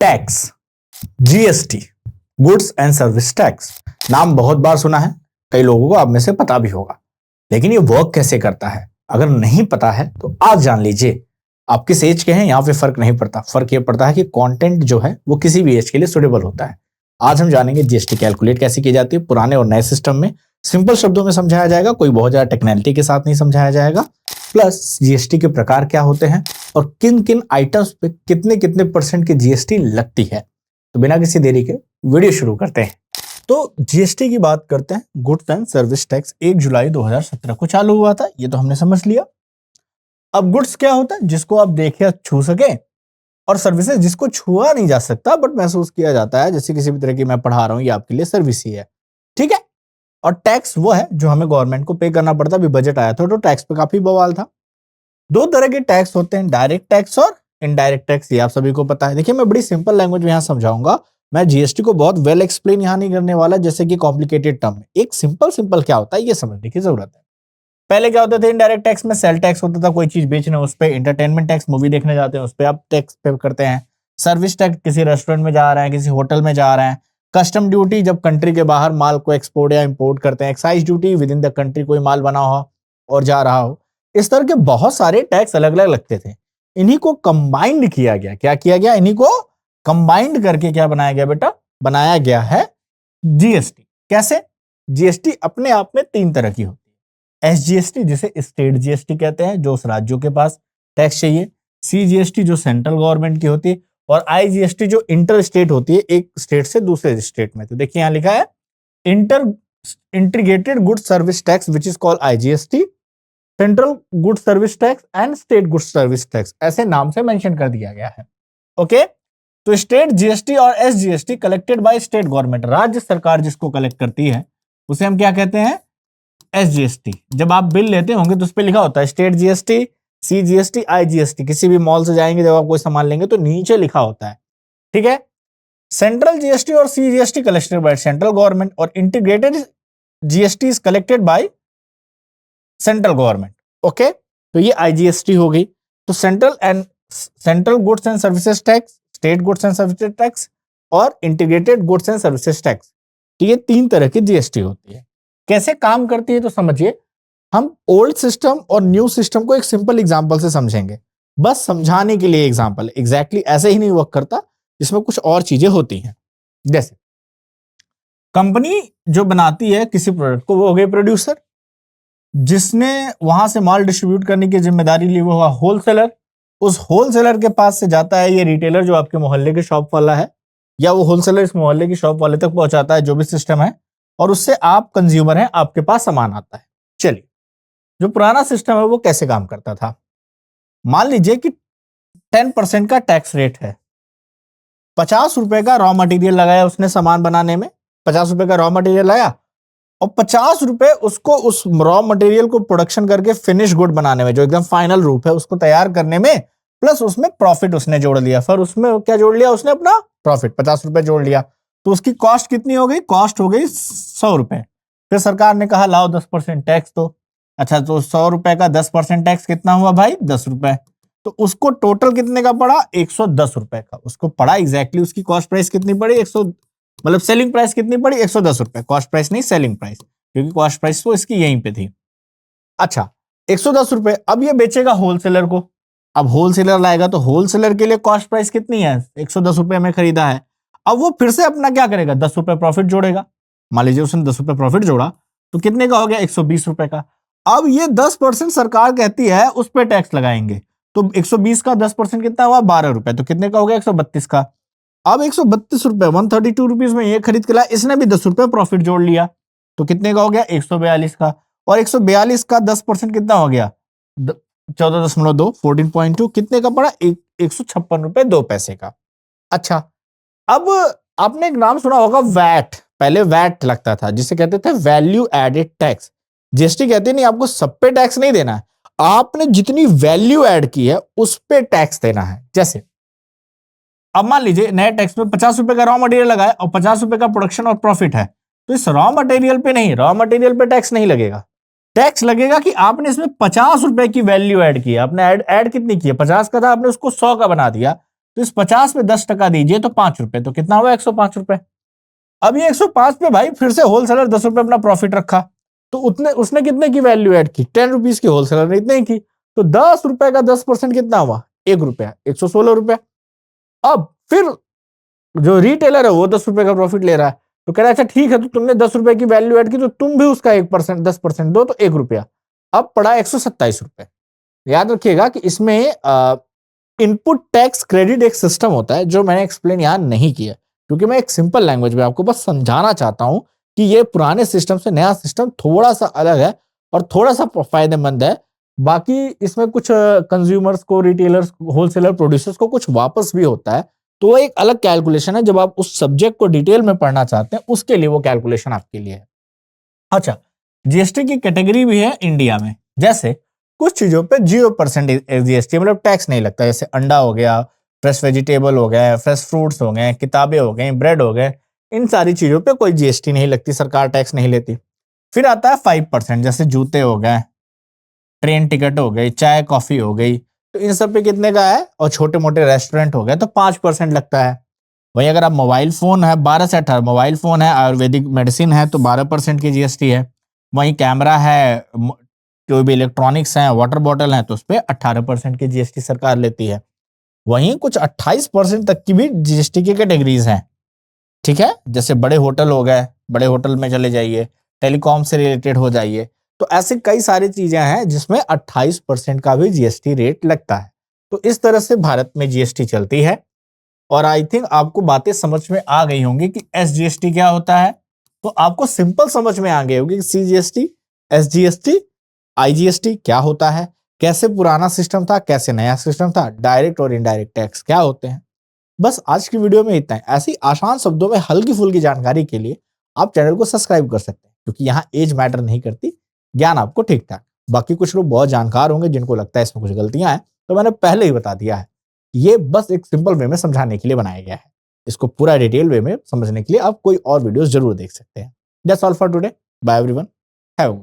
Tax, GST, goods and service tax, नाम बहुत बार सुना है, कई लोगों को आप में से पता भी होगा, लेकिन ये वर्क कैसे करता है अगर नहीं पता है तो आज जान लीजिए। आप किस एज के हैं यहाँ पे फर्क नहीं पड़ता, फर्क ये पड़ता है कि कंटेंट जो है वो किसी भी एज के लिए सुटेबल होता है। आज हम जानेंगे जीएसटी कैलकुलेट कैसे की जाती है, पुराने और नए सिस्टम में सिंपल शब्दों में समझाया जाएगा, कोई बहुत ज्यादा टेक्निकलिटी के साथ नहीं समझाया जाएगा, प्लस जीएसटी के प्रकार क्या होते हैं और किन किन आइटम्स पे कितने कितने % की जीएसटी लगती है। तो बिना किसी देरी के वीडियो शुरू करते हैं। तो जीएसटी की बात करते हैं। गुड्स एंड सर्विस टैक्स 1 जुलाई 2017 को चालू हुआ था, ये तो हमने समझ लिया। अब गुड्स क्या होता है, जिसको आप देख या छू सके, और सर्विसेज जिसको छुआ नहीं जा सकता बट महसूस किया जाता है, जैसे किसी भी तरह की मैं पढ़ा रहा हूं, ये आपके लिए सर्विस ही है, ठीक है। और टैक्स वो है जो हमें गवर्नमेंट को पे करना पड़ता है। अभी बजट आया था तो टैक्स पे काफी बवाल था। 2 तरह के टैक्स होते हैं, डायरेक्ट टैक्स और इनडायरेक्ट टैक्स, ये आप सभी को पता है। देखिए मैं बड़ी सिंपल लैंग्वेज में यहाँ समझाऊंगा, मैं जीएसटी को बहुत वेल एक्सप्लेन यहाँ नहीं करने वाला जैसे कि कॉम्प्लिकेटेड टर्म में। एक सिंपल क्या होता है ये समझने की जरूरत है। पहले क्या होते थे इनडायरेक्ट टैक्स में, सेल टैक्स होता था, कोई चीज बेचने उस पर, इंटरटेनमेंट टैक्स मूवी देखने जाते हैं उस पर आप टैक्स पे करते हैं, सर्विस टैक्स किसी रेस्टोरेंट में जा रहे हैं, किसी होटल में जा रहे हैं, कस्टम ड्यूटी जब कंट्री के बाहर माल को एक्सपोर्ट या इंपोर्ट करते हैं, excise duty with in the country कोई माल बना हो और जा रहा हो। इस तरह के बहुत सारे टैक्स अलग अलग लगते थे। इन्हीं को कंबाइंड किया गया, क्या किया गया, इन्हीं को कंबाइंड करके क्या बनाया गया बेटा, बनाया गया है जीएसटी। कैसे? जीएसटी अपने आप में 3 तरह की होती है। एसजीएसटी जिसे स्टेट जीएसटी कहते हैं, जो उस राज्यों के पास टैक्स चाहिए, सीजीएसटी जो सेंट्रल गवर्नमेंट की होती है, और आईजीएसटी जो इंटर स्टेट होती है, एक स्टेट से दूसरे स्टेट में। तो देखिए यहां लिखा है integrated good service tax which is called IGST, central good service tax and state good service tax, ऐसे नाम से मेंशन कर दिया गया है। ओके, तो स्टेट जीएसटी और SGST collected by state government, राज्य सरकार जिसको कलेक्ट करती है उसे हम क्या कहते हैं, एसजीएसटी। जब आप बिल लेते होंगे तो उस पर लिखा होता है स्टेट जीएसटी, सीजीएसटी, आईजीएसटी। किसी भी मॉल से जाएंगे जब आप कोई सामान लेंगे तो नीचे लिखा होता है, ठीक है। सेंट्रल जीएसटी और CGST collected by central government और integrated GST is collected by central government. Okay, तो ये आईजीएसटी हो गई। तो central goods and services tax, state goods and services tax और integrated goods and services tax, ये 3 तरह की जीएसटी होती है। कैसे काम करती है तो समझिए। हम ओल्ड सिस्टम और न्यू सिस्टम को एक सिंपल एग्जांपल से समझेंगे, बस समझाने के लिए एग्जांपल, एग्जैक्टली ऐसे ही नहीं वर्क करता, इसमें कुछ और चीजें होती हैं। जैसे कंपनी जो बनाती है किसी प्रोडक्ट को, वो हो गए प्रोड्यूसर, जिसने वहां से माल डिस्ट्रीब्यूट करने की जिम्मेदारी ली वो हुआ होलसेलर। उस होलसेलर के पास से जाता है ये रिटेलर जो आपके मोहल्ले के शॉप वाला है, या वो होलसेलर इस मोहल्ले की शॉप वाले तक पहुंचाता है, जो भी सिस्टम है, और उससे आप कंज्यूमर हैं, आपके पास सामान आता है। चलिए, जो पुराना सिस्टम है वो कैसे काम करता था। मान लीजिए कि 10% का टैक्स रेट है, 50 रुपए का रॉ मटेरियल लगाया उसने सामान बनाने में, 50 रुपए का रॉ मटेरियल लाया और 50 रुपए उसको उस रॉ मटेरियल को प्रोडक्शन करके फिनिश गुड बनाने में, जो एकदम फाइनल रूप है उसको तैयार करने में, प्लस उसमें प्रॉफिट उसने जोड़ लिया। फिर उसमें क्या जोड़ लिया उसने, अपना प्रॉफिट 50 रुपए जोड़ लिया, तो उसकी कॉस्ट कितनी हो गई, कॉस्ट हो गई 100 रुपए। फिर सरकार ने कहा लाओ 10% टैक्स दो। अच्छा, तो 100 रुपए का 10% टैक्स कितना हुआ भाई, 10 रुपए। तो उसको टोटल कितने का पड़ा, 110 रुपए का उसको पड़ा। एग्जैक्टली उसकी कॉस्ट प्राइस कितनी पड़ी, 100, मतलब सेलिंग प्राइस कितनी पड़ी, 110 रुपए। कॉस्ट प्राइस नहीं, सेलिंग प्राइस, क्योंकि कॉस्ट प्राइस तो इसकी यहीं पे थी। अच्छा, 110 रुपए। अब ये बेचेगा होलसेलर को। अब होलसेलर लाएगा तो होलसेलर के लिए कॉस्ट प्राइस कितनी है, 110 रुपए में खरीदा है। अब वो फिर से अपना क्या करेगा, 10 रुपए प्रॉफिट जोड़ेगा। मान लीजिए उसने 10 रुपए प्रॉफिट जोड़ा तो कितने का हो गया, 120 रुपए का। अब ये 10% सरकार कहती है उस पर टैक्स लगाएंगे, तो 120 का 10% कितना हुआ, 12 रुपए। तो कितने का हो गया, 132 का। अब 132 रुपए 132 रुपीज में ये खरीद के लाया, इसने भी 10 रुपए प्रॉफिट जोड़ लिया, तो कितने का हो गया, 142 का। और 142 का 10% कितना हो गया, 14.2, 14.2, कितने का पड़ा, 156 रुपए 2 पैसे का। अच्छा, अब आपने एक नाम सुना होगा वैट। पहले वैट लगता था, जिसे कहते the value added tax. GST कहते नहीं आपको सब पे टैक्स नहीं देना है, आपने जितनी वैल्यू ऐड की है उस पे टैक्स देना है। जैसे अब मान लीजिए नए टैक्स में 50 रुपए का रॉ मटेरियल लगाए और 50 रुपए का प्रोडक्शन और प्रॉफिट है, तो इस रॉ मटेरियल पे नहीं, रॉ मटेरियल पे टैक्स नहीं लगेगा। टैक्स लगेगा कि आपने इसमें 50 रुपए की वैल्यू ऐड की है। आपने ऐड कितनी की है, 50 का था, आपने उसको 100 का बना दिया, तो इस 50 पे 10% दीजिए तो 5 रुपए, तो कितना हुआ 105 रुपए। अब ये 105 पे भाई फिर से होलसेलर 10 रुपए अपना प्रॉफिट रखा, तो उतने उसने कितने की वैल्यू ऐड की, 10 रुपीज की, होलसेलर ने इतने ही की, तो 10 रुपए का 10% कितना हुआ 1 रुपया, 116 रुपए। अब फिर जो रिटेलर है वो 10 रुपए का प्रॉफिट ले रहा है, तो कह रहा है अच्छा ठीक है, तो तुमने 10 रुपए की वैल्यू ऐड की तो तुम भी उसका 1% 10% दो, तो 1 रुपया। अब पड़ा 127 रुपए। याद रखिएगा कि इसमें इनपुट टैक्स क्रेडिट एक सिस्टम होता है जो मैंने एक्सप्लेन यहां नहीं किया, क्योंकि मैं एक सिंपल लैंग्वेज में आपको बस समझाना चाहता हूं कि ये पुराने सिस्टम से नया सिस्टम थोड़ा सा अलग है और थोड़ा सा फायदेमंद है। बाकी इसमें कुछ कंज्यूमर्स को, रिटेलर्स, होलसेलर, प्रोड्यूसर्स को कुछ वापस भी होता है, तो वो एक अलग कैलकुलेशन है। जब आप उस सब्जेक्ट को डिटेल में पढ़ना चाहते हैं उसके लिए वो कैलकुलेशन आपके लिए है। अच्छा, जीएसटी की कैटेगरी भी है इंडिया में, जैसे कुछ चीजों पे 0% जीएसटी मतलब टैक्स नहीं लगता, जैसे अंडा हो गया, फ्रेश वेजिटेबल हो गया, फ्रेश फ्रूट्स हो गए, किताबें हो गई, ब्रेड हो गए, इन सारी चीजों पे कोई जीएसटी नहीं लगती, सरकार टैक्स नहीं लेती। फिर आता है 5%, जैसे जूते हो गए, ट्रेन टिकट हो गई, चाय कॉफी हो गई, तो इन सब पे कितने का है, और छोटे मोटे रेस्टोरेंट हो गए तो 5% लगता है। वही अगर आप मोबाइल फोन है 12 से 18, मोबाइल फोन है, आयुर्वेदिक मेडिसिन है तो 12% की जीएसटी है। वहीं कैमरा है, कोई भी इलेक्ट्रॉनिक्स है, वाटर बॉटल है, तो उस पर 18% की जीएसटी सरकार लेती है। वहीं कुछ 28% तक की भी जीएसटी की कैटेगरीज हैं, ठीक है, जैसे बड़े होटल हो गए, बड़े होटल में चले जाइए, टेलीकॉम से रिलेटेड हो जाइए, तो ऐसे कई सारी चीजें हैं जिसमें 28% का भी जीएसटी रेट लगता है। तो इस तरह से भारत में जीएसटी चलती है। और आई थिंक आपको बातें समझ में आ गई होंगी कि एसजीएसटी क्या होता है, तो आपको सिंपल समझ में आ गई होगी कि सीजीएसटी, एसजीएसटी, आईजीएसटी क्या होता है, कैसे पुराना सिस्टम था, कैसे नया सिस्टम था, डायरेक्ट और इनडायरेक्ट टैक्स क्या होते हैं। बस आज की वीडियो में इतना है। ऐसी आसान शब्दों में हल्की फुल्की जानकारी के लिए आप चैनल को सब्सक्राइब कर सकते हैं, क्योंकि यहाँ एज मैटर नहीं करती, ज्ञान आपको ठीक ठाक। बाकी कुछ लोग बहुत जानकार होंगे जिनको लगता है इसमें कुछ गलतियां हैं, तो मैंने पहले ही बता दिया है, ये बस एक सिंपल वे में समझाने के लिए बनाया गया है। इसको पूरा डिटेल वे में समझने के लिए आप कोई और वीडियोस जरूर देख सकते हैं। That's all for today, bye everyone, have